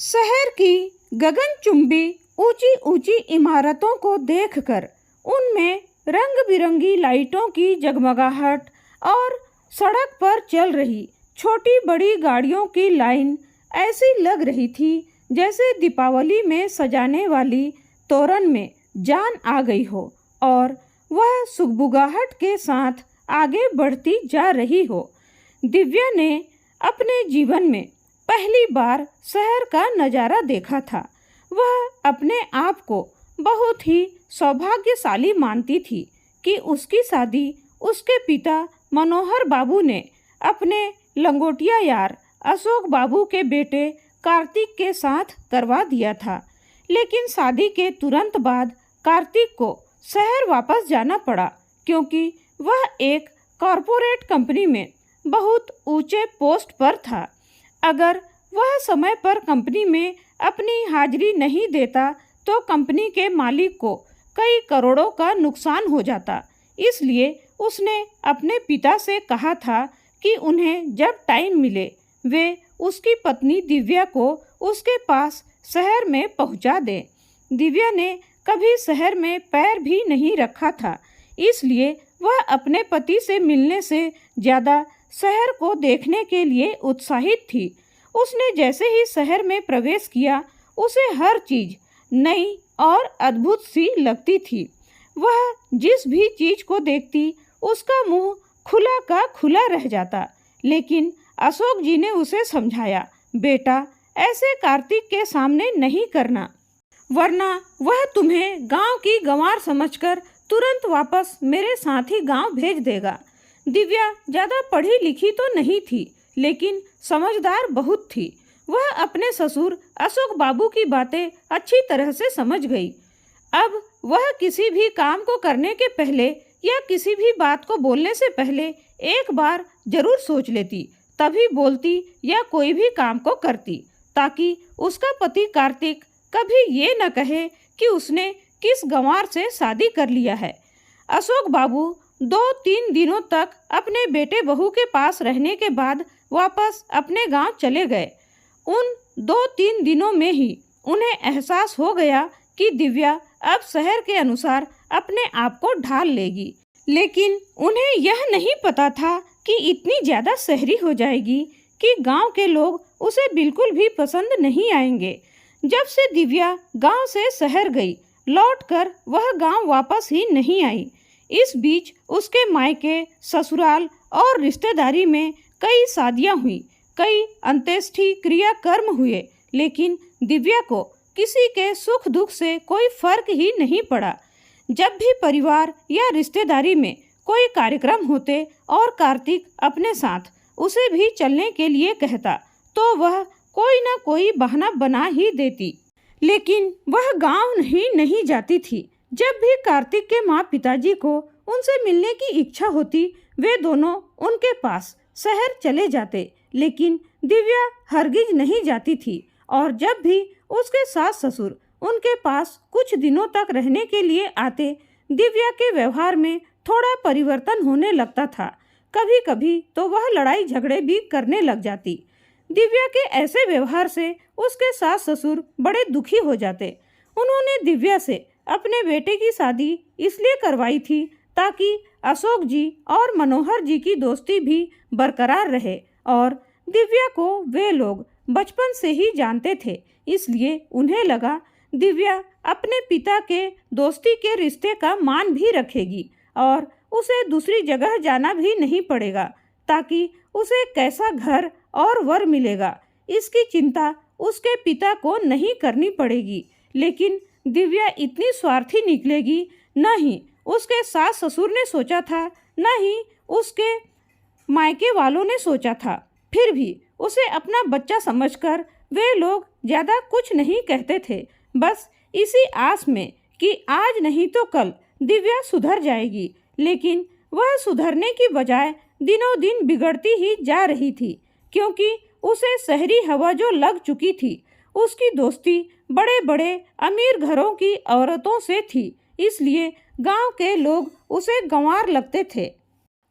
शहर की गगनचुंबी ऊंची ऊंची इमारतों को देखकर उनमें रंग बिरंगी लाइटों की जगमगाहट और सड़क पर चल रही छोटी बड़ी गाड़ियों की लाइन ऐसी लग रही थी जैसे दीपावली में सजाने वाली तोरण में जान आ गई हो और वह सुगबुगाहट के साथ आगे बढ़ती जा रही हो। दिव्या ने अपने जीवन में पहली बार शहर का नज़ारा देखा था। वह अपने आप को बहुत ही सौभाग्यशाली मानती थी कि उसकी शादी उसके पिता मनोहर बाबू ने अपने लंगोटिया यार अशोक बाबू के बेटे कार्तिक के साथ करवा दिया था। लेकिन शादी के तुरंत बाद कार्तिक को शहर वापस जाना पड़ा क्योंकि वह एक कॉरपोरेट कंपनी में बहुत ऊंचे पोस्ट पर था। अगर वह समय पर कंपनी में अपनी हाजिरी नहीं देता तो कंपनी के मालिक को कई करोड़ों का नुकसान हो जाता। इसलिए उसने अपने पिता से कहा था कि उन्हें जब टाइम मिले वे उसकी पत्नी दिव्या को उसके पास शहर में पहुंचा दें। दिव्या ने कभी शहर में पैर भी नहीं रखा था, इसलिए वह अपने पति से मिलने से ज़्यादा शहर को देखने के लिए उत्साहित थी। उसने जैसे ही शहर में प्रवेश किया उसे हर चीज़ नई और अद्भुत सी लगती थी। वह जिस भी चीज़ को देखती उसका मुंह खुला का खुला रह जाता। लेकिन अशोक जी ने उसे समझाया, बेटा ऐसे कार्तिक के सामने नहीं करना, वरना वह तुम्हें गांव की गंवार समझकर तुरंत वापस मेरे साथ ही गांव भेज देगा। दिव्या ज़्यादा पढ़ी लिखी तो नहीं थी लेकिन समझदार बहुत थी। वह अपने ससुर अशोक बाबू की बातें अच्छी तरह से समझ गई। अब वह किसी भी काम को करने के पहले या किसी भी बात को बोलने से पहले एक बार जरूर सोच लेती, तभी बोलती या कोई भी काम को करती, ताकि उसका पति कार्तिक कभी ये न कहे कि उसने किस गंवार से शादी कर लिया है। अशोक बाबू 2-3 दिनों तक अपने बेटे बहू के पास रहने के बाद वापस अपने गांव चले गए। उन 2-3 दिनों में ही उन्हें एहसास हो गया कि दिव्या अब शहर के अनुसार अपने आप को ढाल लेगी। लेकिन उन्हें यह नहीं पता था कि इतनी ज़्यादा शहरी हो जाएगी कि गांव के लोग उसे बिल्कुल भी पसंद नहीं आएंगे। जब से दिव्या गांव से शहर गई, लौटकर वह गांव वापस ही नहीं आई। इस बीच उसके मायके, ससुराल और रिश्तेदारी में कई शादियां हुई, कई अंत्येष्टि क्रियाकर्म हुए, लेकिन दिव्या को किसी के सुख दुख से कोई फर्क ही नहीं पड़ा। जब भी परिवार या रिश्तेदारी में कोई कार्यक्रम होते और कार्तिक अपने साथ उसे भी चलने के लिए कहता तो वह कोई ना कोई बहाना बना ही देती, लेकिन वह गांव नहीं जाती थी। जब भी कार्तिक के माँ पिताजी को उनसे मिलने की इच्छा होती वे दोनों उनके पास शहर चले जाते, लेकिन दिव्या हरगिज नहीं जाती थी। और जब भी उसके सास ससुर उनके पास कुछ दिनों तक रहने के लिए आते, दिव्या के व्यवहार में थोड़ा परिवर्तन होने लगता था। कभी कभी तो वह लड़ाई झगड़े भी करने लग जाती। दिव्या के ऐसे व्यवहार से उसके सास ससुर बड़े दुखी हो जाते। उन्होंने दिव्या से अपने बेटे की शादी इसलिए करवाई थी ताकि अशोक जी और मनोहर जी की दोस्ती भी बरकरार रहे, और दिव्या को वे लोग बचपन से ही जानते थे। इसलिए उन्हें लगा दिव्या अपने पिता के दोस्ती के रिश्ते का मान भी रखेगी और उसे दूसरी जगह जाना भी नहीं पड़ेगा, ताकि उसे कैसा घर और वर मिलेगा इसकी चिंता उसके पिता को नहीं करनी पड़ेगी। लेकिन दिव्या इतनी स्वार्थी निकलेगी न ही उसके सास ससुर ने सोचा था, न ही उसके मायके वालों ने सोचा था। फिर भी उसे अपना बच्चा समझकर वे लोग ज़्यादा कुछ नहीं कहते थे, बस इसी आस में कि आज नहीं तो कल दिव्या सुधर जाएगी। लेकिन वह सुधरने की बजाय दिनों दिन बिगड़ती ही जा रही थी, क्योंकि उसे शहरी हवा जो लग चुकी थी, उसकी दोस्ती बड़े बड़े अमीर घरों की औरतों से थी। इसलिए गांव के लोग उसे गंवार लगते थे।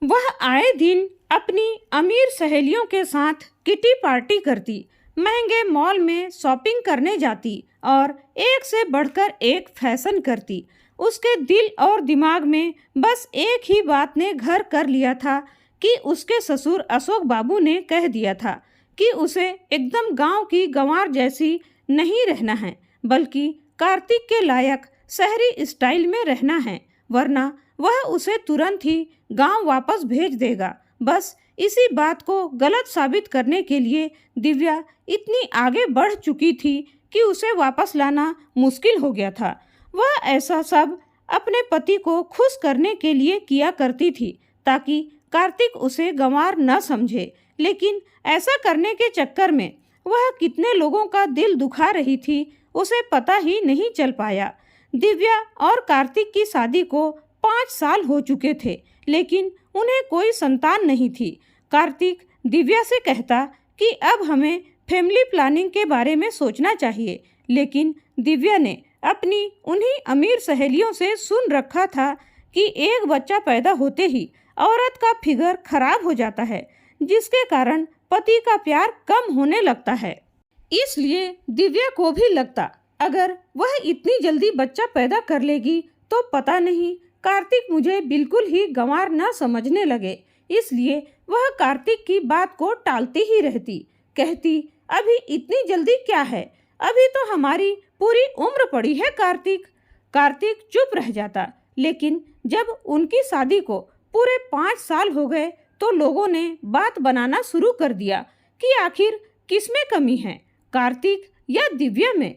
वह आए दिन अपनी अमीर सहेलियों के साथ किटी पार्टी करती, महंगे मॉल में शॉपिंग करने जाती और एक से बढ़कर एक फैशन करती। उसके दिल और दिमाग में बस एक ही बात ने घर कर लिया था कि उसके ससुर अशोक बाबू ने कह दिया था कि उसे एकदम गांव की गंवार जैसी नहीं रहना है, बल्कि कार्तिक के लायक शहरी स्टाइल में रहना है, वरना वह उसे तुरंत ही गांव वापस भेज देगा। बस इसी बात को गलत साबित करने के लिए दिव्या इतनी आगे बढ़ चुकी थी कि उसे वापस लाना मुश्किल हो गया था। वह ऐसा सब अपने पति को खुश करने के लिए किया करती थी ताकि कार्तिक उसे गंवार न समझे, लेकिन ऐसा करने के चक्कर में वह कितने लोगों का दिल दुखा रही थी उसे पता ही नहीं चल पाया। दिव्या और कार्तिक की शादी को 5 साल हो चुके थे, लेकिन उन्हें कोई संतान नहीं थी। कार्तिक दिव्या से कहता कि अब हमें फैमिली प्लानिंग के बारे में सोचना चाहिए, लेकिन दिव्या ने अपनी उन्हीं अमीर सहेलियों से सुन रखा था कि एक बच्चा पैदा होते ही औरत का फिगर खराब हो जाता है, जिसके कारण पति का प्यार कम होने लगता है। इसलिए दिव्या को भी लगता अगर वह इतनी जल्दी बच्चा पैदा कर लेगी तो पता नहीं कार्तिक मुझे बिल्कुल ही गंवार न समझने लगे। इसलिए वह कार्तिक की बात को टालती ही रहती, कहती अभी इतनी जल्दी क्या है, अभी तो हमारी पूरी उम्र पड़ी है कार्तिक। कार्तिक चुप रह जाता, लेकिन जब उनकी शादी को पूरे 5 साल हो गए तो लोगों ने बात बनाना शुरू कर दिया कि आखिर किसमें कमी है, कार्तिक या दिव्या में,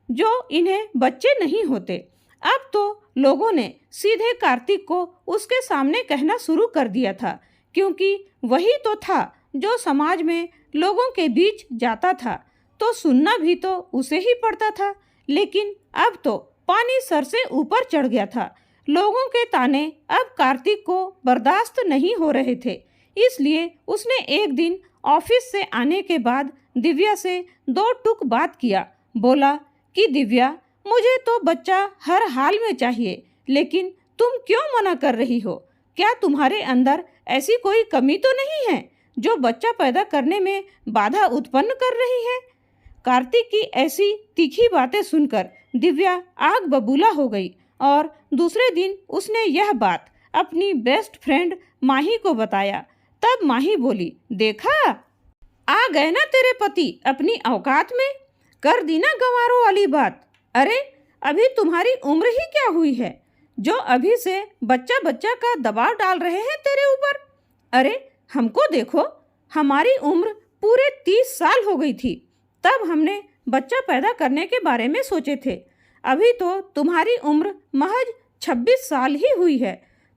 जो इन्हें बच्चे नहीं होते। अब तो लोगों ने सीधे कार्तिक को उसके सामने कहना शुरू कर दिया था, क्योंकि वही तो था जो समाज में लोगों के बीच जाता था, तो सुनना भी तो उसे ही पड़ता था। लेकिन अब तो पानी सर से ऊपर चढ़ गया था। लोगों के ताने अब कार्तिक को बर्दाश्त नहीं हो रहे थे। इसलिए उसने एक दिन ऑफिस से आने के बाद दिव्या से 2 टूक बात किया। बोला कि दिव्या, मुझे तो बच्चा हर हाल में चाहिए, लेकिन तुम क्यों मना कर रही हो? क्या तुम्हारे अंदर ऐसी कोई कमी तो नहीं है जो बच्चा पैदा करने में बाधा उत्पन्न कर रही है? कार्तिक की ऐसी तीखी बातें सुनकर दिव्या आग बबूला हो गई और दूसरे दिन उसने यह बात अपनी बेस्ट फ्रेंड माही को बताया। तब माही बोली, देखा, आ गए ना तेरे पति अपनी औकात में, कर दी ना गंवारों वाली बात। अरे अभी तुम्हारी उम्र ही क्या हुई है जो अभी से बच्चा बच्चा का दबाव डाल रहे हैं तेरे ऊपर? अरे हमको देखो, हमारी उम्र पूरे 30 साल हो गई थी तब हमने बच्चा पैदा करने के बारे में सोचे थे। अभी तो तुम्हारी उम्र महज 26 साल ही हुई है।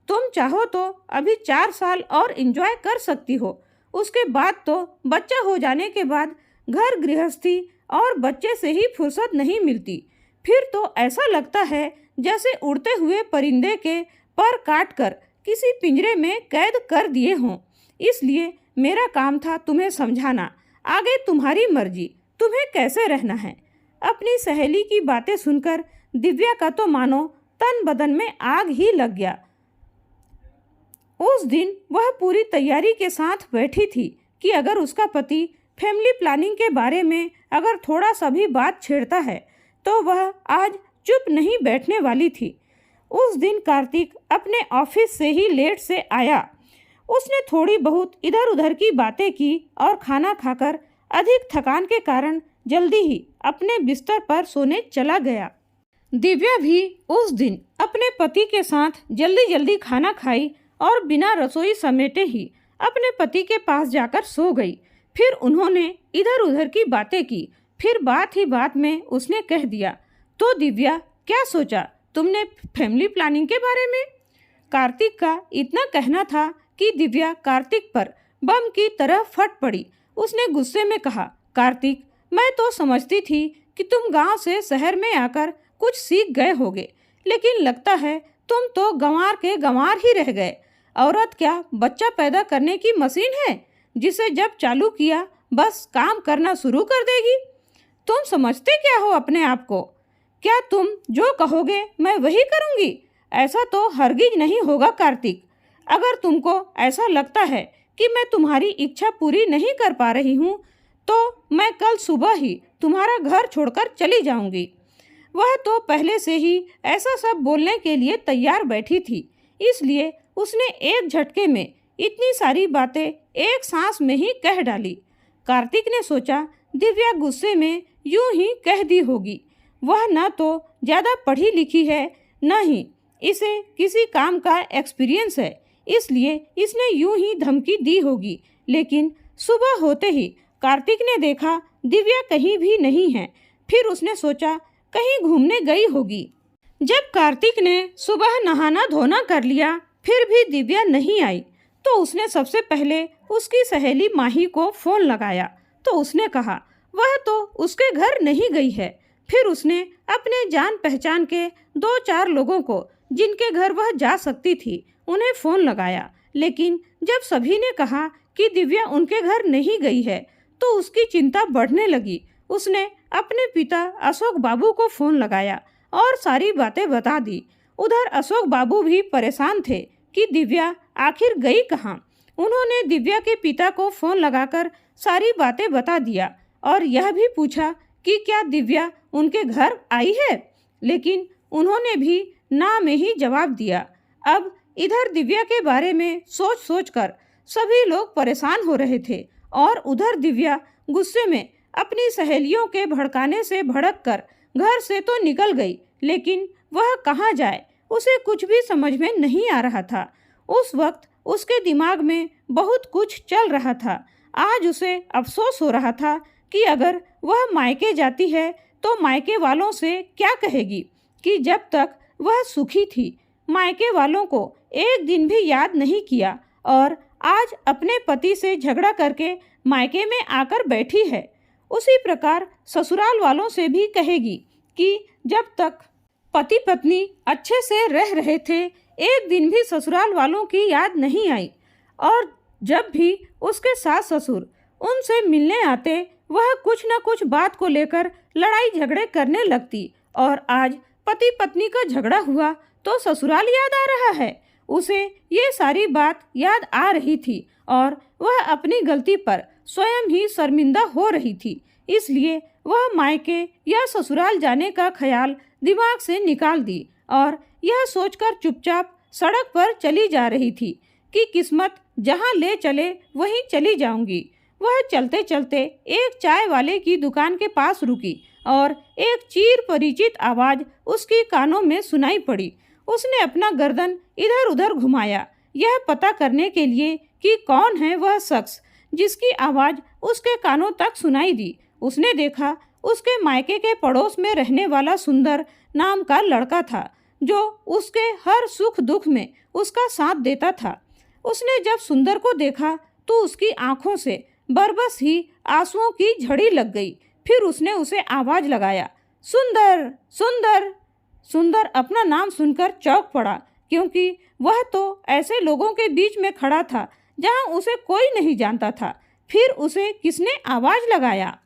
तुम चाहो तो अभी 4 साल और एंजॉय कर सकती हो। उसके बाद तो बच्चा हो जाने के बाद घर गृहस्थी और बच्चे से ही फुर्सत नहीं मिलती। फिर तो ऐसा लगता है जैसे उड़ते हुए परिंदे के पर काट कर किसी पिंजरे में कैद कर दिए हों। इसलिए मेरा काम था तुम्हें समझाना, आगे तुम्हारी मर्जी, तुम्हें कैसे रहना है। अपनी सहेली की बातें सुनकर दिव्या का तो मानो तन बदन में आग ही लग गया। उस दिन वह पूरी तैयारी के साथ बैठी थी कि अगर उसका पति फैमिली प्लानिंग के बारे में अगर थोड़ा सा भी बात छेड़ता है तो वह आज चुप नहीं बैठने वाली थी। उस दिन कार्तिक अपने ऑफिस से ही लेट से आया। उसने थोड़ी बहुत इधर उधर की बातें की और खाना खाकर अधिक थकान के कारण जल्दी ही अपने बिस्तर पर सोने चला गया। दिव्या भी उस दिन अपने पति के साथ जल्दी जल्दी खाना खाई और बिना रसोई समेटे ही अपने पति के पास जाकर सो गई। फिर उन्होंने इधर उधर की बातें की। फिर बात ही बात में उसने कह दिया, तो दिव्या, क्या सोचा तुमने फैमिली प्लानिंग के बारे में? कार्तिक का इतना कहना था कि दिव्या कार्तिक पर बम की तरह फट पड़ी। उसने गुस्से में कहा, कार्तिक, मैं तो समझती थी कि तुम गांव से शहर में आकर कुछ सीख गए होगे, लेकिन लगता है तुम तो गंवार के गंवार ही रह गए। औरत क्या बच्चा पैदा करने की मशीन है जिसे जब चालू किया बस काम करना शुरू कर देगी? तुम समझते क्या हो अपने आप को? क्या तुम जो कहोगे मैं वही करूँगी? ऐसा तो हरगिज नहीं होगा कार्तिक। अगर तुमको ऐसा लगता है कि मैं तुम्हारी इच्छा पूरी नहीं कर पा रही हूँ तो मैं कल सुबह ही तुम्हारा घर छोड़कर चली जाऊंगी। वह तो पहले से ही ऐसा सब बोलने के लिए तैयार बैठी थी, इसलिए उसने एक झटके में इतनी सारी बातें एक सांस में ही कह डाली। कार्तिक ने सोचा दिव्या गुस्से में यूं ही कह दी होगी। वह न तो ज़्यादा पढ़ी लिखी है, न ही इसे किसी काम का एक्सपीरियंस है, इसलिए इसने यूं ही धमकी दी होगी। लेकिन सुबह होते ही कार्तिक ने देखा दिव्या कहीं भी नहीं है। फिर उसने सोचा कहीं घूमने गई होगी। जब कार्तिक ने सुबह नहाना धोना कर लिया फिर भी दिव्या नहीं आई, तो उसने सबसे पहले उसकी सहेली माही को फ़ोन लगाया। तो उसने कहा वह तो उसके घर नहीं गई है। फिर उसने अपने जान पहचान के 2-4 लोगों को जिनके घर वह जा सकती थी उन्हें फ़ोन लगाया। लेकिन जब सभी ने कहा कि दिव्या उनके घर नहीं गई है तो उसकी चिंता बढ़ने लगी। उसने अपने पिता अशोक बाबू को फ़ोन लगाया और सारी बातें बता दी। उधर अशोक बाबू भी परेशान थे कि दिव्या आखिर गई कहाँ। उन्होंने दिव्या के पिता को फ़ोन लगाकर सारी बातें बता दिया और यह भी पूछा कि क्या दिव्या उनके घर आई है, लेकिन उन्होंने भी ना में ही जवाब दिया। अब इधर दिव्या के बारे में सोच सोच कर सभी लोग परेशान हो रहे थे और उधर दिव्या गुस्से में अपनी सहेलियों के भड़काने से भड़क कर घर से तो निकल गई, लेकिन वह कहाँ जाए उसे कुछ भी समझ में नहीं आ रहा था। उस वक्त उसके दिमाग में बहुत कुछ चल रहा था। आज उसे अफसोस हो रहा था कि अगर वह मायके जाती है तो मायके वालों से क्या कहेगी कि जब तक वह सुखी थी मायके वालों को एक दिन भी याद नहीं किया और आज अपने पति से झगड़ा करके मायके में आकर बैठी है। उसी प्रकार ससुराल वालों से भी कहेगी कि जब तक पति पत्नी अच्छे से रह रहे थे एक दिन भी ससुराल वालों की याद नहीं आई, और जब भी उसके सास ससुर उनसे मिलने आते वह कुछ न कुछ बात को लेकर लड़ाई झगड़े करने लगती। और आज पति पत्नी का झगड़ा हुआ तो ससुराल याद आ रहा है। उसे ये सारी बात याद आ रही थी और वह अपनी गलती पर स्वयं ही शर्मिंदा हो रही थी, इसलिए वह मायके या ससुराल जाने का ख्याल दिमाग से निकाल दी और यह सोचकर चुपचाप सड़क पर चली जा रही थी कि किस्मत जहाँ ले चले वहीं चली जाऊंगी। वह चलते चलते एक चाय वाले की दुकान के पास रुकी और एक चीर परिचित आवाज़ उसकी कानों में सुनाई पड़ी। उसने अपना गर्दन इधर उधर घुमाया यह पता करने के लिए कि कौन है वह शख्स जिसकी आवाज़ उसके कानों तक सुनाई दी। उसने देखा उसके मायके के पड़ोस में रहने वाला सुंदर नाम का लड़का था जो उसके हर सुख दुख में उसका साथ देता था। उसने जब सुंदर को देखा तो उसकी आंखों से बरबस ही आंसुओं की झड़ी लग गई। फिर उसने उसे आवाज़ लगाया, सुंदर सुंदर। सुंदर अपना नाम सुनकर चौंक पड़ा क्योंकि वह तो ऐसे लोगों के बीच में खड़ा था जहां उसे कोई नहीं जानता था। फिर उसे किसने आवाज़ लगाया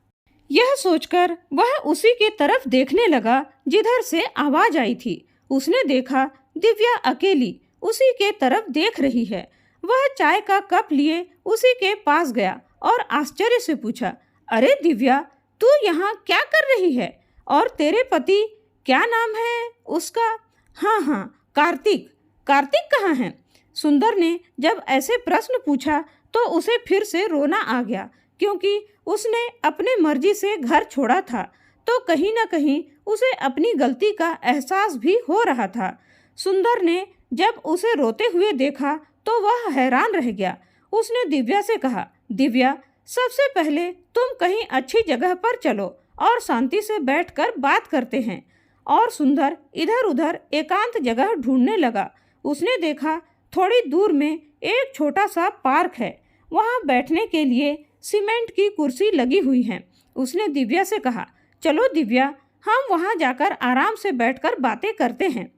यह सोचकर वह उसी के तरफ देखने लगा जिधर से आवाज़ आई थी। उसने देखा दिव्या अकेली उसी के तरफ देख रही है। वह चाय का कप लिए उसी के पास गया और आश्चर्य से पूछा, अरे दिव्या, तू यहाँ क्या कर रही है? और तेरे पति क्या नाम है उसका? हाँ, कार्तिक। कार्तिक कहाँ है? सुंदर ने जब ऐसे प्रश्न पूछा तो उसे फिर से रोना आ गया क्योंकि उसने अपने मर्जी से घर छोड़ा था तो कहीं न कहीं उसे अपनी गलती का एहसास भी हो रहा था। सुंदर ने जब उसे रोते हुए देखा तो वह हैरान रह गया। उसने दिव्या से कहा, दिव्या, सबसे पहले तुम कहीं अच्छी जगह पर चलो और शांति से बैठकर बात करते हैं। और सुंदर इधर उधर एकांत जगह ढूंढने लगा। उसने देखा थोड़ी दूर में एक छोटा सा पार्क है, वहाँ बैठने के लिए सीमेंट की कुर्सी लगी हुई है। उसने दिव्या से कहा, चलो दिव्या, हम वहाँ जाकर आराम से बैठकर बातें करते हैं।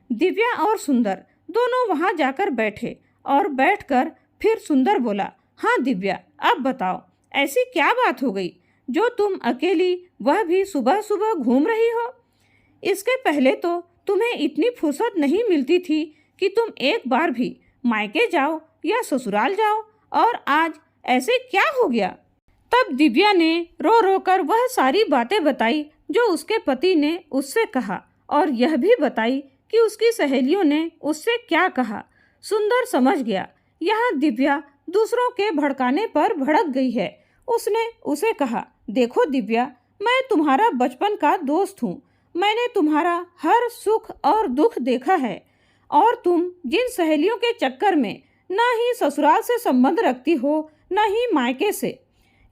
दिव्या और सुंदर दोनों वहाँ जाकर बैठे और बैठकर फिर सुंदर बोला, हाँ दिव्या, अब बताओ ऐसी क्या बात हो गई जो तुम अकेली वह भी सुबह सुबह घूम रही हो? इसके पहले तो तुम्हें इतनी फुर्सत नहीं मिलती थी कि तुम एक बार भी मायके जाओ या ससुराल जाओ, और आज ऐसे क्या हो गया? तब दिव्या ने रो रो कर वह सारी बातें बताई जो उसके पति ने उससे कहा और यह भी बताई कि उसकी सहेलियों ने उससे क्या कहा। सुंदर समझ गया यहाँ दिव्या दूसरों के भड़काने पर भड़क गई है। उसने उसे कहा, देखो दिव्या, मैं तुम्हारा बचपन का दोस्त हूँ। मैंने तुम्हारा हर सुख और दुख देखा है और तुम जिन सहेलियों के चक्कर में न ही ससुराल से संबंध रखती हो न ही मायके से,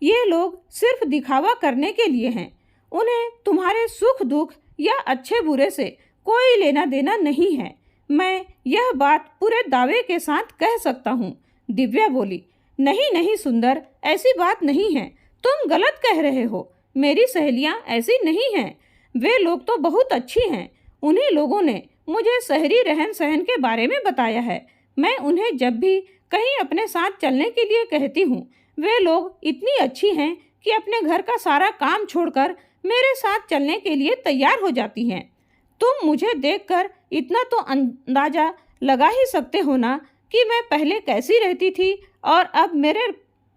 ये लोग सिर्फ दिखावा करने के लिए हैं। उन्हें तुम्हारे सुख दुख या अच्छे बुरे से कोई लेना देना नहीं है। मैं यह बात पूरे दावे के साथ कह सकता हूँ। दिव्या बोली, नहीं नहीं सुंदर, ऐसी बात नहीं है, तुम गलत कह रहे हो। मेरी सहेलियाँ ऐसी नहीं हैं। वे लोग तो बहुत अच्छी हैं। उन्हीं लोगों ने मुझे शहरी रहन सहन के बारे में बताया है। मैं उन्हें जब भी कहीं अपने साथ चलने के लिए कहती हूँ, वे लोग इतनी अच्छी हैं कि अपने घर का सारा काम छोड़कर मेरे साथ चलने के लिए तैयार हो जाती हैं। तुम मुझे देखकर इतना तो अंदाजा लगा ही सकते हो ना कि मैं पहले कैसी रहती थी और अब मेरे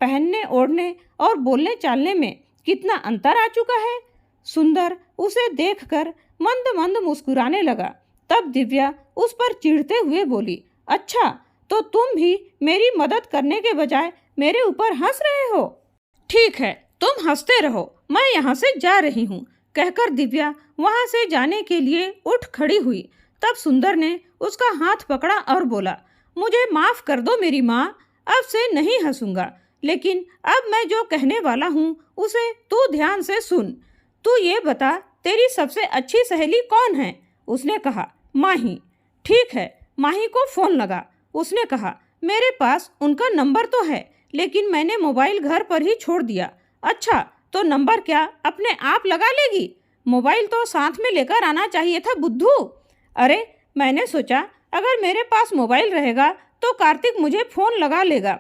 पहनने ओढ़ने और बोलने चालने में कितना अंतर आ चुका है। सुंदर उसे देखकर मंद मंद मुस्कुराने लगा। तब दिव्या उस पर चिढ़ते हुए बोली, अच्छा, तो तुम भी मेरी मदद करने के बजाय मेरे ऊपर हंस रहे हो? ठीक है, तुम हंसते रहो, मैं यहाँ से जा रही हूँ। कहकर दिव्या वहाँ से जाने के लिए उठ खड़ी हुई। तब सुंदर ने उसका हाथ पकड़ा और बोला, मुझे माफ कर दो मेरी माँ, अब से नहीं हंसूंगा। लेकिन अब मैं जो कहने वाला हूँ उसे तू ध्यान से सुन। तू ये बता, तेरी सबसे अच्छी सहेली कौन है? उसने कहा, माही। ठीक है, माही को फोन लगा। उसने कहा, मेरे पास उनका नंबर तो है, लेकिन मैंने मोबाइल घर पर ही छोड़ दिया। अच्छा, तो नंबर क्या अपने आप लगा लेगी? मोबाइल तो साथ में लेकर आना चाहिए था बुद्धू। अरे, मैंने सोचा अगर मेरे पास मोबाइल रहेगा तो कार्तिक मुझे फ़ोन लगा लेगा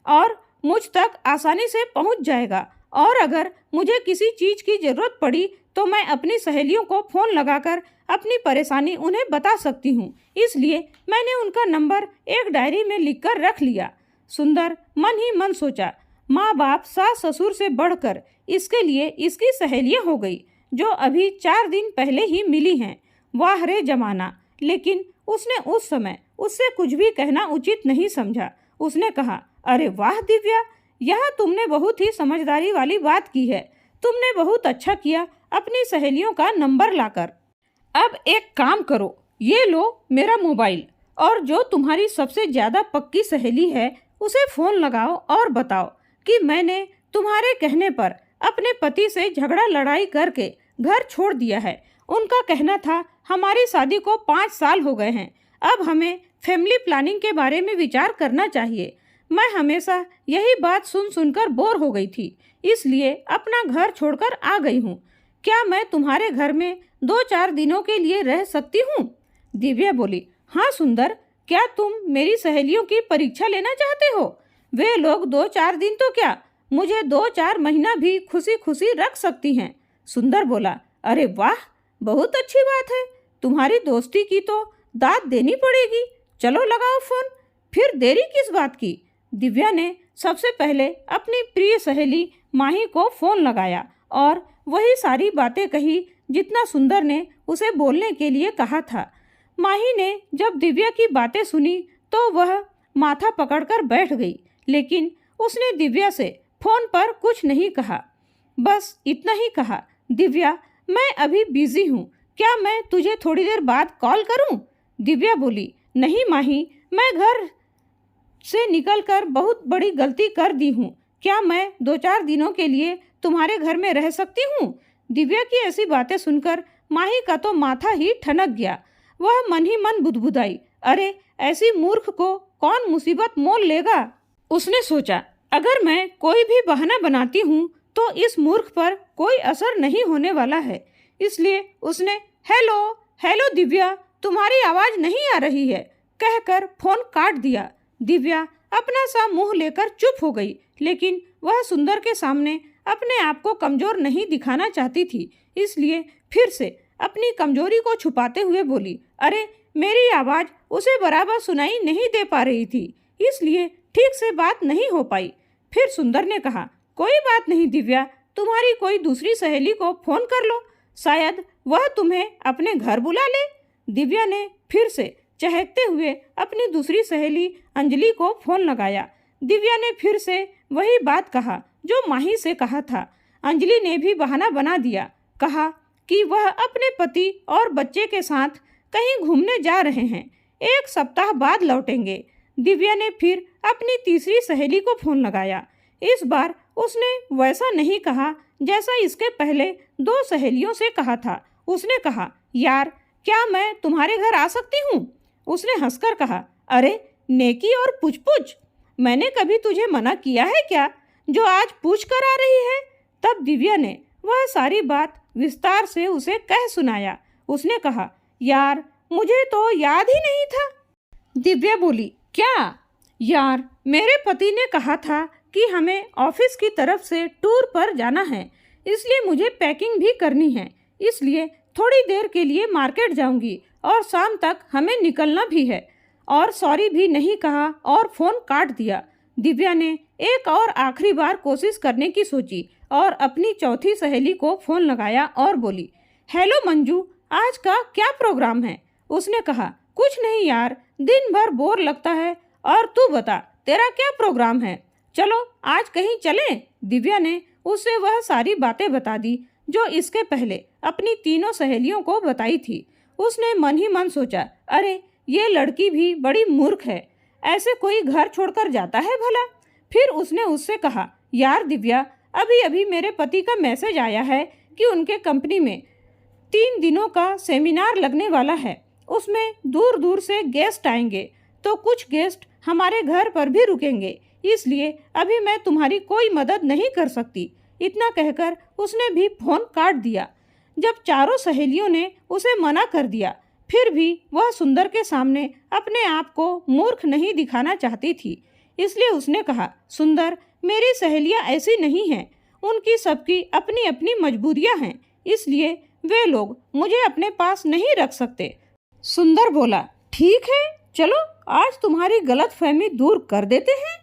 और मुझ तक आसानी से पहुंच जाएगा, और अगर मुझे किसी चीज़ की ज़रूरत पड़ी तो मैं अपनी सहेलियों को फ़ोन लगाकर अपनी परेशानी उन्हें बता सकती हूँ। इसलिए मैंने उनका नंबर एक डायरी में लिखकर रख लिया। सुंदर मन ही मन सोचा, माँ बाप सास ससुर से बढ़कर इसके लिए इसकी सहेलियाँ हो गई जो अभी 4 दिन पहले ही मिली हैं। वाह रे जमाना! लेकिन उसने उस समय उससे कुछ भी कहना उचित नहीं समझा। उसने कहा, अरे वाह दिव्या, यह तुमने बहुत ही समझदारी वाली बात की है। तुमने बहुत अच्छा किया अपनी सहेलियों का नंबर लाकर। अब एक काम करो, ये लो मेरा मोबाइल, और जो तुम्हारी सबसे ज़्यादा पक्की सहेली है उसे फ़ोन लगाओ और बताओ कि मैंने तुम्हारे कहने पर अपने पति से झगड़ा लड़ाई करके घर छोड़ दिया है। उनका कहना था हमारी शादी को 5 साल हो गए हैं, अब हमें फैमिली प्लानिंग के बारे में विचार करना चाहिए। मैं हमेशा यही बात सुन सुनकर बोर हो गई थी, इसलिए अपना घर छोड़कर आ गई हूँ। क्या मैं तुम्हारे घर में 2-4 दिनों के लिए रह सकती हूँ? दिव्या बोली, हाँ सुंदर, क्या तुम मेरी सहेलियों की परीक्षा लेना चाहते हो? वे लोग 2-4 दिन तो क्या, मुझे 2-4 महीना भी खुशी खुशी रख सकती हैं। सुंदर बोला, अरे वाह, बहुत अच्छी बात है। तुम्हारी दोस्ती की तो दाद देनी पड़ेगी। चलो लगाओ फ़ोन, फिर देरी किस बात की? दिव्या ने सबसे पहले अपनी प्रिय सहेली माही को फ़ोन लगाया और वही सारी बातें कही जितना सुंदर ने उसे बोलने के लिए कहा था। माही ने जब दिव्या की बातें सुनी तो वह माथा पकड़कर बैठ गई, लेकिन उसने दिव्या से फ़ोन पर कुछ नहीं कहा। बस इतना ही कहा, दिव्या, मैं अभी बिजी हूँ, क्या मैं तुझे थोड़ी देर बाद कॉल करूँ? दिव्या बोली, नहीं माही, मैं घर से निकलकर बहुत बड़ी गलती कर दी हूँ। क्या मैं 2-4 दिनों के लिए तुम्हारे घर में रह सकती हूँ? दिव्या की ऐसी बातें सुनकर माही का तो माथा ही ठनक गया। वह मन ही मन बुदबुदाई, अरे ऐसी मूर्ख को कौन मुसीबत मोल लेगा? उसने सोचा, अगर मैं कोई भी बहाना बनाती हूँ तो इस मूर्ख पर कोई असर नहीं होने वाला है। इसलिए उसने हेलो हेलो दिव्या, तुम्हारी आवाज़ नहीं आ रही है कहकर फ़ोन काट दिया। दिव्या अपना सा मुंह लेकर चुप हो गई, लेकिन वह सुंदर के सामने अपने आप को कमज़ोर नहीं दिखाना चाहती थी, इसलिए फिर से अपनी कमजोरी को छुपाते हुए बोली, अरे मेरी आवाज़ उसे बराबर सुनाई नहीं दे पा रही थी, इसलिए ठीक से बात नहीं हो पाई। फिर सुंदर ने कहा, कोई बात नहीं दिव्या, तुम्हारी कोई दूसरी सहेली को फोन कर लो, शायद वह तुम्हें अपने घर बुला ले। दिव्या ने फिर से चहकते हुए अपनी दूसरी सहेली अंजलि को फोन लगाया। दिव्या ने फिर से वही बात कहा जो माही से कहा था। अंजलि ने भी बहाना बना दिया, कहा कि वह अपने पति और बच्चे के साथ कहीं घूमने जा रहे हैं, 1 सप्ताह बाद लौटेंगे। दिव्या ने फिर अपनी तीसरी सहेली को फोन लगाया। इस बार उसने वैसा नहीं कहा जैसा इसके पहले 2 सहेलियों से कहा था। उसने कहा, यार क्या मैं तुम्हारे घर आ सकती हूँ? उसने हंसकर कहा, अरे नेकी और पूछ पूछ, मैंने कभी तुझे मना किया है क्या जो आज पूछ कर आ रही है? तब दिव्या ने वह सारी बात विस्तार से उसे कह सुनाया। उसने कहा, यार मुझे तो याद ही नहीं था। दिव्या बोली, क्या? यार मेरे पति ने कहा था कि हमें ऑफिस की तरफ से टूर पर जाना है, इसलिए मुझे पैकिंग भी करनी है, इसलिए थोड़ी देर के लिए मार्केट जाऊंगी और शाम तक हमें निकलना भी है। और सॉरी भी नहीं कहा और फ़ोन काट दिया। दिव्या ने एक और आखिरी बार कोशिश करने की सोची और अपनी चौथी सहेली को फ़ोन लगाया और बोली, हेलो मंजू, आज का क्या प्रोग्राम है? उसने कहा, कुछ नहीं यार, दिन भर बोर लगता है, और तू बता तेरा क्या प्रोग्राम है? चलो आज कहीं चलें। दिव्या ने उसे वह सारी बातें बता दी जो इसके पहले अपनी तीनों सहेलियों को बताई थी। उसने मन ही मन सोचा, अरे ये लड़की भी बड़ी मूर्ख है, ऐसे कोई घर छोड़कर जाता है भला? फिर उसने उससे कहा, यार दिव्या, अभी अभी मेरे पति का मैसेज आया है कि उनके कंपनी में 3 दिनों का सेमिनार लगने वाला है, उसमें दूर दूर से गेस्ट आएंगे, तो कुछ गेस्ट हमारे घर पर भी रुकेंगे, इसलिए अभी मैं तुम्हारी कोई मदद नहीं कर सकती। इतना कहकर उसने भी फ़ोन काट दिया। जब चारों सहेलियों ने उसे मना कर दिया, फिर भी वह सुंदर के सामने अपने आप को मूर्ख नहीं दिखाना चाहती थी, इसलिए उसने कहा, सुंदर, मेरी सहेलियां ऐसी नहीं हैं, उनकी सबकी अपनी अपनी मजबूरियां हैं, इसलिए वे लोग मुझे अपने पास नहीं रख सकते। सुंदर बोला, ठीक है, चलो आज तुम्हारी गलतफहमी दूर कर देते हैं।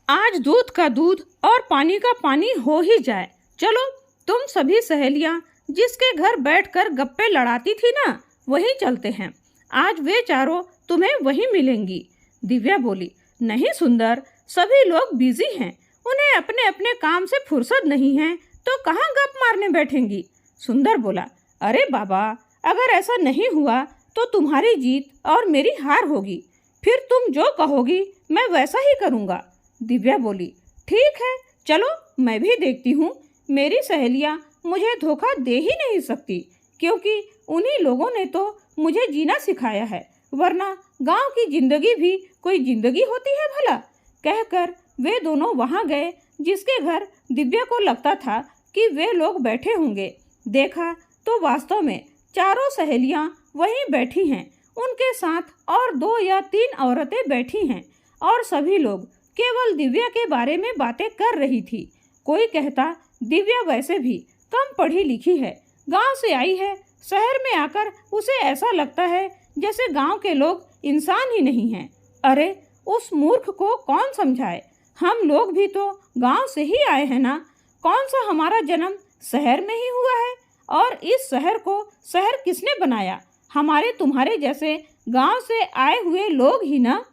आज दूध का दूध और पानी का पानी हो ही जाए। चलो तुम सभी सहेलियां जिसके घर बैठकर गप्पे लड़ाती थी ना, वहीं चलते हैं। आज वे चारों तुम्हें वहीं मिलेंगी। दिव्या बोली, नहीं सुंदर, सभी लोग बिजी हैं, उन्हें अपने अपने काम से फुर्सत नहीं है, तो कहाँ गप मारने बैठेंगी। सुंदर बोला, अरे बाबा, अगर ऐसा नहीं हुआ तो तुम्हारी जीत और मेरी हार होगी, फिर तुम जो कहोगी मैं वैसा ही करूँगा। दिव्या बोली, ठीक है, चलो मैं भी देखती हूँ, मेरी सहेलियाँ मुझे धोखा दे ही नहीं सकती, क्योंकि उन्हीं लोगों ने तो मुझे जीना सिखाया है, वरना गांव की जिंदगी भी कोई जिंदगी होती है भला। कहकर वे दोनों वहां गए जिसके घर दिव्या को लगता था कि वे लोग बैठे होंगे। देखा तो वास्तव में चारों सहेलियां वहीं बैठी हैं, उनके साथ और 2 या 3 औरतें बैठी हैं, और सभी लोग केवल दिव्या के बारे में बातें कर रही थी। कोई कहता, दिव्या वैसे भी कम पढ़ी लिखी है, गांव से आई है, शहर में आकर उसे ऐसा लगता है जैसे गांव के लोग इंसान ही नहीं हैं। अरे उस मूर्ख को कौन समझाए, हम लोग भी तो गांव से ही आए हैं ना, कौन सा हमारा जन्म शहर में ही हुआ है, और इस शहर को शहर किसने बनाया? हमारे तुम्हारे जैसे गांव से आए हुए लोग ही ना।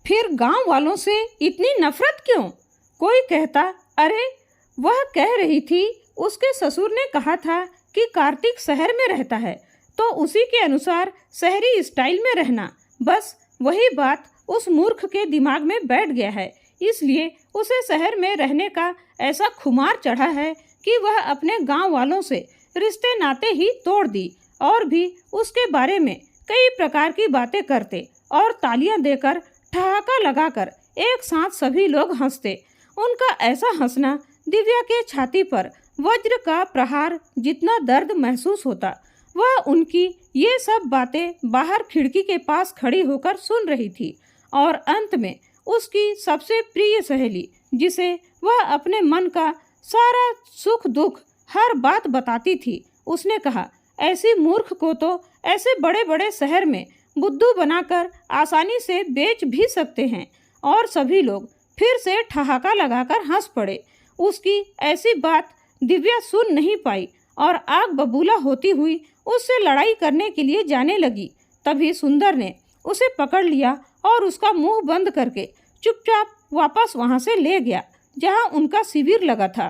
फिर गांव वालों से इतनी नफरत क्यों? कोई कहता, अरे वह कह रही थी उसके ससुर ने कहा था कि कार्तिक शहर में रहता है, तो उसी के अनुसार शहरी स्टाइल में रहना। बस वही बात उस मूर्ख के दिमाग में बैठ गया है, इसलिए उसे शहर में रहने का ऐसा खुमार चढ़ा है कि वह अपने गांव वालों से रिश्ते नाते ही तोड़ दी, और भी उसके बारे में कई प्रकार की बातें करते और तालियां देकर ठहाका लगाकर एक साथ सभी लोग हंसते। उनका ऐसा हंसना दिव्या के छाती पर वज्र का प्रहार जितना दर्द महसूस होता। वह उनकी ये सब बातें बाहर खिड़की के पास खड़ी होकर सुन रही थी, और अंत में उसकी सबसे प्रिय सहेली, जिसे वह अपने मन का सारा सुख दुख हर बात बताती थी, उसने कहा, ऐसी मूर्ख को तो ऐसे बड़े बड़े शहर में बुद्धू बनाकर आसानी से बेच भी सकते हैं। और सभी लोग फिर से ठहाका लगाकर हंस पड़े। उसकी ऐसी बात दिव्या सुन नहीं पाई और आग बबूला होती हुई उससे लड़ाई करने के लिए जाने लगी। तभी सुंदर ने उसे पकड़ लिया और उसका मुंह बंद करके चुपचाप वापस वहां से ले गया जहां उनका शिविर लगा था।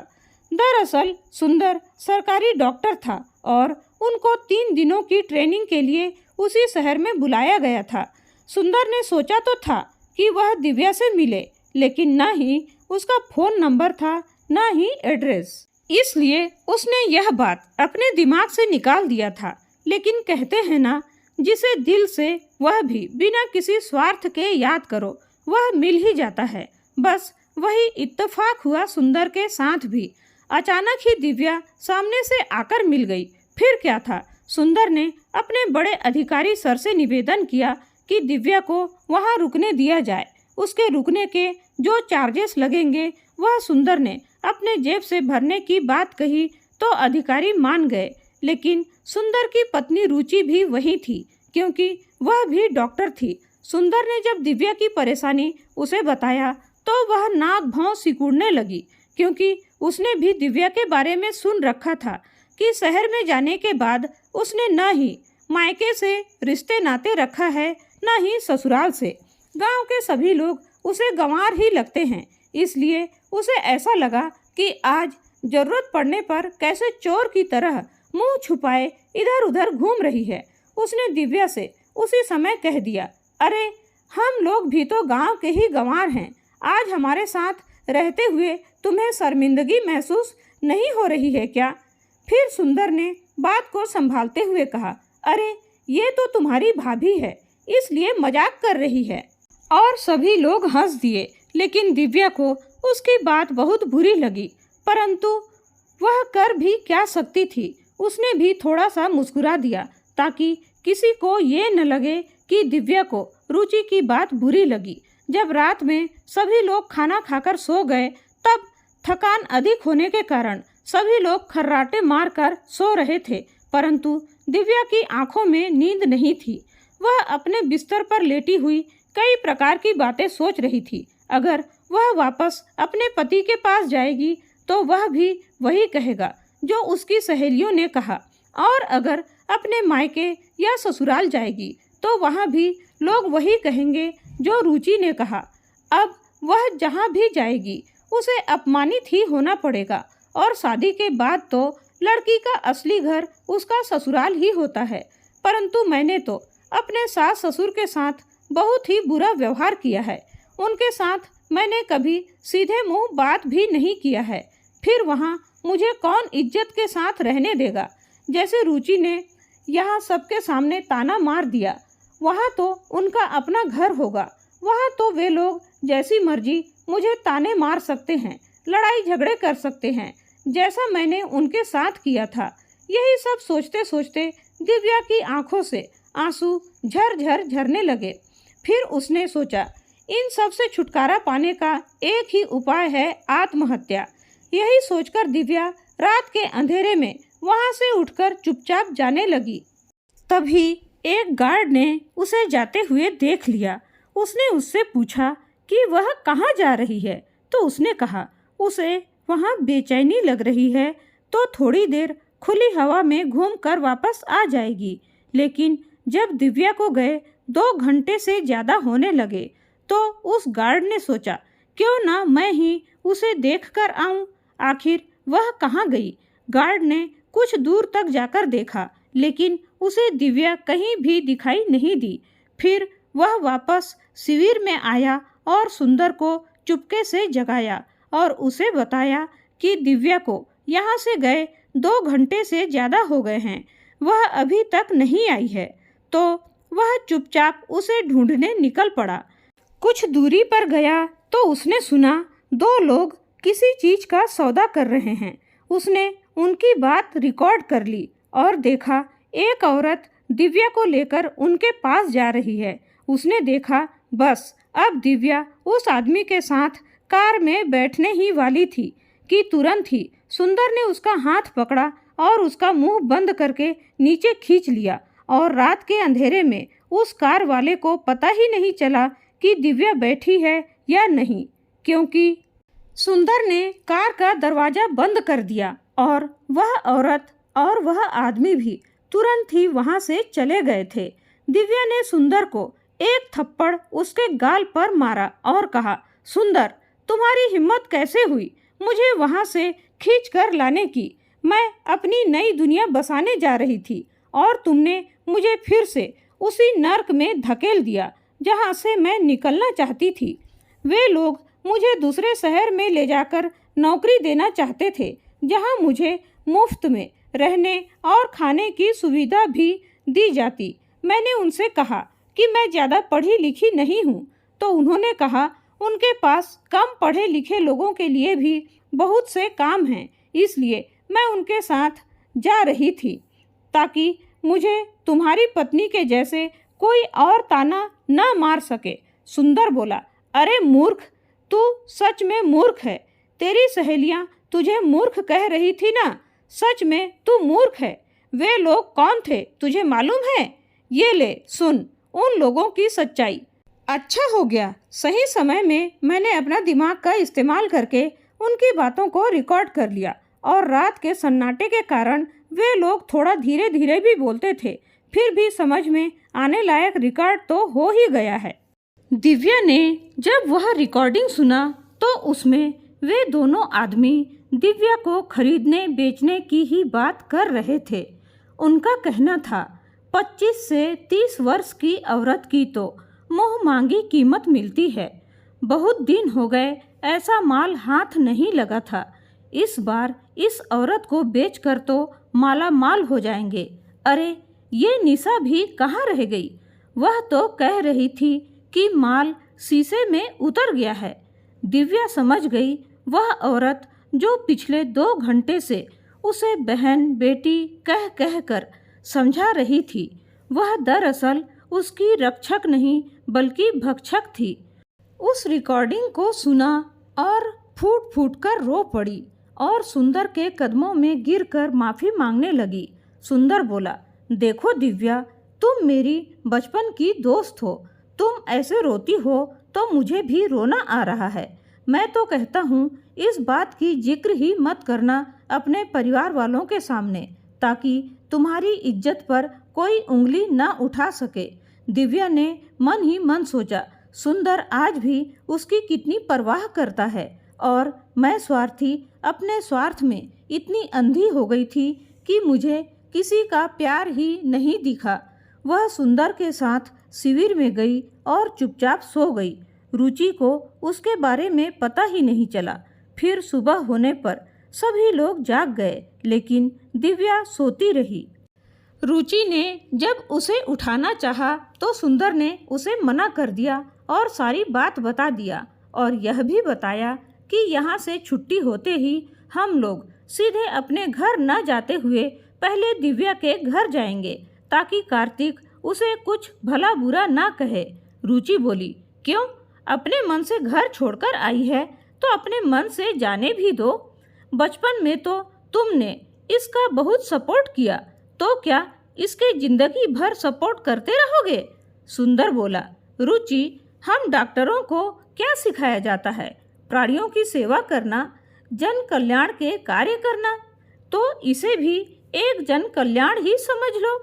दरअसल सुंदर सरकारी डॉक्टर था और उनको 3 दिनों की ट्रेनिंग के लिए उसी शहर में बुलाया गया था। सुंदर ने सोचा तो था कि वह दिव्या से मिले, लेकिन न ही उसका फ़ोन नंबर था न ही एड्रेस, इसलिए उसने यह बात अपने दिमाग से निकाल दिया था। लेकिन कहते हैं ना, जिसे दिल से वह भी बिना किसी स्वार्थ के याद करो वह मिल ही जाता है। बस वही इत्तेफाक हुआ सुंदर के साथ भी। अचानक ही दिव्या सामने से आकर मिल गई। फिर क्या था, सुंदर ने अपने बड़े अधिकारी सर से निवेदन किया कि दिव्या को वहां रुकने दिया जाए। उसके रुकने के जो चार्जेस लगेंगे वह सुंदर ने अपने जेब से भरने की बात कही तो अधिकारी मान गए। लेकिन सुंदर की पत्नी रुचि भी वही थी, क्योंकि वह भी डॉक्टर थी। सुंदर ने जब दिव्या की परेशानी उसे बताया तो वह नाक भौं सिकुड़ने लगी, क्योंकि उसने भी दिव्या के बारे में सुन रखा था कि शहर में जाने के बाद उसने न ही मायके से रिश्ते नाते रखा है न ही ससुराल से। गांव के सभी लोग उसे गंवार ही लगते हैं, इसलिए उसे ऐसा लगा कि आज जरूरत पड़ने पर कैसे चोर की तरह मुंह छुपाए इधर उधर घूम रही है। उसने दिव्या से उसी समय कह दिया, अरे हम लोग भी तो गांव के ही गंवार हैं। आज हमारे साथ रहते हुए तुम्हें शर्मिंदगी महसूस नहीं हो रही है क्या? फिर सुंदर ने बात को संभालते हुए कहा, अरे ये तो तुम्हारी भाभी है, इसलिए मजाक कर रही है। और सभी लोग हंस दिए। लेकिन दिव्या को उसकी बात बहुत बुरी लगी, परंतु वह कर भी क्या सकती थी। उसने भी थोड़ा सा मुस्कुरा दिया ताकि किसी को ये न लगे कि दिव्या को रुचि की बात बुरी लगी। जब रात में सभी लोग खाना खाकर सो गए तब थकान अधिक होने के कारण सभी लोग खर्राटे मारकर सो रहे थे, परंतु दिव्या की आंखों में नींद नहीं थी। वह अपने बिस्तर पर लेटी हुई कई प्रकार की बातें सोच रही थी। अगर वह वापस अपने पति के पास जाएगी तो वह भी वही कहेगा जो उसकी सहेलियों ने कहा, और अगर अपने मायके या ससुराल जाएगी तो वहाँ भी लोग वही कहेंगे जो रुचि ने कहा। अब वह जहाँ भी जाएगी उसे अपमानित ही होना पड़ेगा, और शादी के बाद तो लड़की का असली घर उसका ससुराल ही होता है। परंतु मैंने तो अपने सास ससुर के साथ बहुत ही बुरा व्यवहार किया है। उनके साथ मैंने कभी सीधे मुंह बात भी नहीं किया है। फिर वहाँ मुझे कौन इज्जत के साथ रहने देगा? जैसे रुचि ने यहाँ सबके सामने ताना मार दिया, वहाँ तो उनका अपना घर होगा, वहाँ तो वे लोग जैसी मर्जी मुझे ताने मार सकते हैं, लड़ाई झगड़े कर सकते हैं, जैसा मैंने उनके साथ किया था। यही सब सोचते सोचते दिव्या की आंखों से आंसू झरझर झरने लगे। फिर उसने सोचा, इन सब से छुटकारा पाने का एक ही उपाय है, आत्महत्या। यही सोचकर दिव्या रात के अंधेरे में वहां से उठकर चुपचाप जाने लगी। तभी एक गार्ड ने उसे जाते हुए देख लिया। उसने उससे पूछा कि वह कहाँ जा रही है, तो उसने कहा उसे वहाँ बेचैनी लग रही है तो थोड़ी देर खुली हवा में घूमकर वापस आ जाएगी। लेकिन जब दिव्या को गए 2 घंटे से ज़्यादा होने लगे तो उस गार्ड ने सोचा, क्यों ना मैं ही उसे देखकर आऊं, आखिर वह कहाँ गई। गार्ड ने कुछ दूर तक जाकर देखा, लेकिन उसे दिव्या कहीं भी दिखाई नहीं दी। फिर वह वापस शिविर में आया और सुंदर को चुपके से जगाया और उसे बताया कि दिव्या को यहाँ से गए 2 घंटे से ज़्यादा हो गए हैं, वह अभी तक नहीं आई है। तो वह चुपचाप उसे ढूंढने निकल पड़ा। कुछ दूरी पर गया तो उसने सुना 2 लोग किसी चीज़ का सौदा कर रहे हैं। उसने उनकी बात रिकॉर्ड कर ली और देखा एक औरत दिव्या को लेकर उनके पास जा रही है। उसने देखा बस अब दिव्या उस आदमी के साथ कार में बैठने ही वाली थी कि तुरंत ही सुंदर ने उसका हाथ पकड़ा और उसका मुंह बंद करके नीचे खींच लिया, और रात के अंधेरे में उस कार वाले को पता ही नहीं चला कि दिव्या बैठी है या नहीं, क्योंकि सुंदर ने कार का दरवाजा बंद कर दिया और वह औरत और वह आदमी भी तुरंत ही वहां से चले गए थे। दिव्या ने सुंदर को एक थप्पड़ उसके गाल पर मारा और कहा, सुंदर, तुम्हारी हिम्मत कैसे हुई मुझे वहां से खींच कर लाने की? मैं अपनी नई दुनिया बसाने जा रही थी और तुमने मुझे फिर से उसी नर्क में धकेल दिया जहां से मैं निकलना चाहती थी। वे लोग मुझे दूसरे शहर में ले जाकर नौकरी देना चाहते थे जहां मुझे मुफ्त में रहने और खाने की सुविधा भी दी जाती। मैंने उनसे कहा कि मैं ज़्यादा पढ़ी लिखी नहीं हूँ, तो उन्होंने कहा उनके पास कम पढ़े लिखे लोगों के लिए भी बहुत से काम हैं, इसलिए मैं उनके साथ जा रही थी ताकि मुझे तुम्हारी पत्नी के जैसे कोई और ताना न मार सके। सुंदर बोला, अरे मूर्ख, तू सच में मूर्ख है। तेरी सहेलियां तुझे मूर्ख कह रही थी ना? सच में तू मूर्ख है। वे लोग कौन थे तुझे मालूम है? ये ले सुन उन लोगों की सच्चाई। अच्छा हो गया, सही समय में मैंने अपना दिमाग का इस्तेमाल करके उनकी बातों को रिकॉर्ड कर लिया और रात के सन्नाटे के कारण वे लोग थोड़ा धीरे धीरे भी बोलते थे, फिर भी समझ में आने लायक रिकॉर्ड तो हो ही गया है। दिव्या ने जब वह रिकॉर्डिंग सुना तो उसमें वे दोनों आदमी दिव्या को खरीदने बेचने की ही बात कर रहे थे। उनका कहना था 25 से 30 वर्ष की औरत की तो मुँह मांगी कीमत मिलती है। बहुत दिन हो गए ऐसा माल हाथ नहीं लगा था। इस बार इस औरत को बेचकर तो माला माल हो जाएंगे। अरे ये निशा भी कहाँ रह गई? वह तो कह रही थी कि माल शीशे में उतर गया है। दिव्या समझ गई वह औरत जो पिछले 2 घंटे से उसे बहन बेटी कह कह कर समझा रही थी, वह दरअसल उसकी रक्षक नहीं बल्कि भक्षक थी। उस रिकॉर्डिंग को सुना और फूट फूट कर रो पड़ी और सुंदर के कदमों में गिरकर माफ़ी मांगने लगी। सुंदर बोला, देखो दिव्या, तुम मेरी बचपन की दोस्त हो। तुम ऐसे रोती हो तो मुझे भी रोना आ रहा है। मैं तो कहता हूँ इस बात की जिक्र ही मत करना अपने परिवार वालों के सामने, ताकि तुम्हारी इज्जत पर कोई उंगली ना उठा सके। दिव्या ने मन ही मन सोचा, सुंदर आज भी उसकी कितनी परवाह करता है और मैं स्वार्थी अपने स्वार्थ में इतनी अंधी हो गई थी कि मुझे किसी का प्यार ही नहीं दिखा। वह सुंदर के साथ शिविर में गई और चुपचाप सो गई। रुचि को उसके बारे में पता ही नहीं चला। फिर सुबह होने पर सभी लोग जाग गए, लेकिन दिव्या सोती रही। रुचि ने जब उसे उठाना चाहा तो सुंदर ने उसे मना कर दिया और सारी बात बता दिया और यह भी बताया कि यहाँ से छुट्टी होते ही हम लोग सीधे अपने घर न जाते हुए पहले दिव्या के घर जाएंगे ताकि कार्तिक उसे कुछ भला बुरा ना कहे। रुचि बोली, क्यों? अपने मन से घर छोड़कर आई है तो अपने मन से जाने भी दो। बचपन में तो तुमने इसका बहुत सपोर्ट किया, तो क्या इसके जिंदगी भर सपोर्ट करते रहोगे? सुंदर बोला, रुचि, हम डॉक्टरों को क्या सिखाया जाता है? प्राणियों की सेवा करना, जन कल्याण के कार्य करना, तो इसे भी एक जन कल्याण ही समझ लो।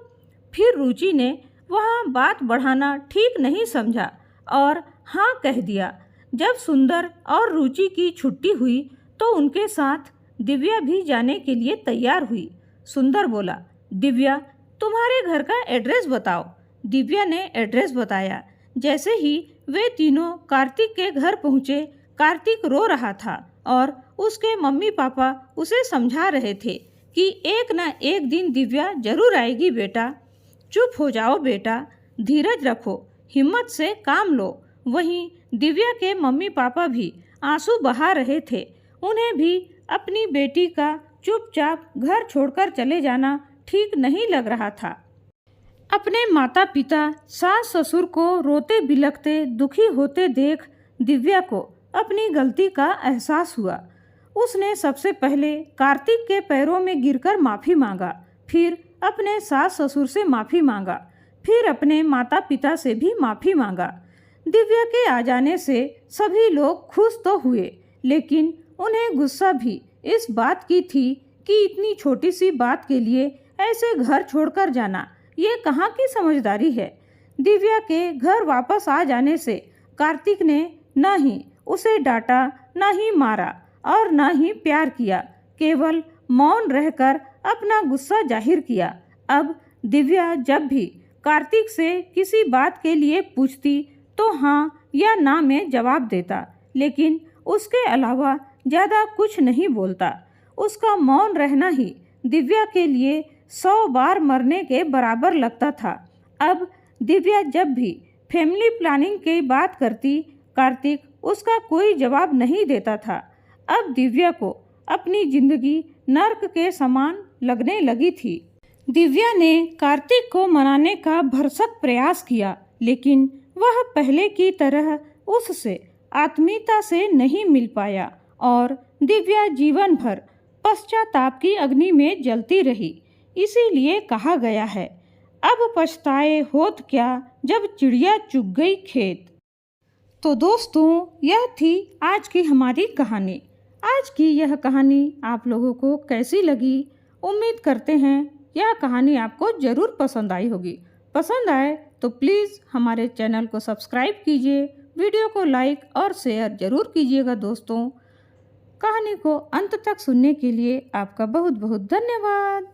फिर रुचि ने वहाँ बात बढ़ाना ठीक नहीं समझा और हाँ कह दिया। जब सुंदर और रुचि की छुट्टी हुई तो उनके साथ दिव्या भी जाने के लिए तैयार हुई। सुंदर बोला, दिव्या, तुम्हारे घर का एड्रेस बताओ। दिव्या ने एड्रेस बताया। जैसे ही वे तीनों कार्तिक के घर पहुँचे, कार्तिक रो रहा था और उसके मम्मी पापा उसे समझा रहे थे कि एक न एक दिन दिव्या जरूर आएगी बेटा। चुप हो जाओ बेटा, धीरज रखो, हिम्मत से काम लो। वहीं दिव्या के मम्मी पापा भी आंसू बहा रहे थे। उन्हें भी अपनी बेटी का चुपचाप घर छोड़कर चले जाना ठीक नहीं लग रहा था। अपने माता पिता, सास ससुर को रोते बिलखते दुखी होते देख दिव्या को अपनी गलती का एहसास हुआ। उसने सबसे पहले कार्तिक के पैरों में गिरकर माफ़ी मांगा, फिर अपने सास ससुर से माफ़ी मांगा, फिर अपने माता पिता से भी माफ़ी मांगा। दिव्या के आ जाने से सभी लोग खुश तो हुए, लेकिन उन्हें गुस्सा भी इस बात की थी कि इतनी छोटी सी बात के लिए ऐसे घर छोड़कर जाना ये कहाँ की समझदारी है। दिव्या के घर वापस आ जाने से कार्तिक ने न ही उसे डांटा, न ही मारा और न ही प्यार किया, केवल मौन रहकर अपना गुस्सा जाहिर किया। अब दिव्या जब भी कार्तिक से किसी बात के लिए पूछती तो हाँ या ना में जवाब देता, लेकिन उसके अलावा ज़्यादा कुछ नहीं बोलता। उसका मौन रहना ही दिव्या के लिए 100 बार मरने के बराबर लगता था। अब दिव्या जब भी फैमिली प्लानिंग की बात करती, कार्तिक उसका कोई जवाब नहीं देता था। अब दिव्या को अपनी जिंदगी नर्क के समान लगने लगी थी। दिव्या ने कार्तिक को मनाने का भरसक प्रयास किया, लेकिन वह पहले की तरह उससे आत्मीयता से नहीं मिल पाया और दिव्या जीवन भर पश्चाताप की अग्नि में जलती रही। इसीलिए कहा गया है, अब पछताए होत क्या जब चिड़िया चुग गई खेत। तो दोस्तों, यह थी आज की हमारी कहानी। आज की यह कहानी आप लोगों को कैसी लगी? उम्मीद करते हैं यह कहानी आपको ज़रूर पसंद आई होगी। पसंद आए तो प्लीज़ हमारे चैनल को सब्सक्राइब कीजिए, वीडियो को लाइक और शेयर ज़रूर कीजिएगा दोस्तों। कहानी को अंत तक सुनने के लिए आपका बहुत बहुत धन्यवाद।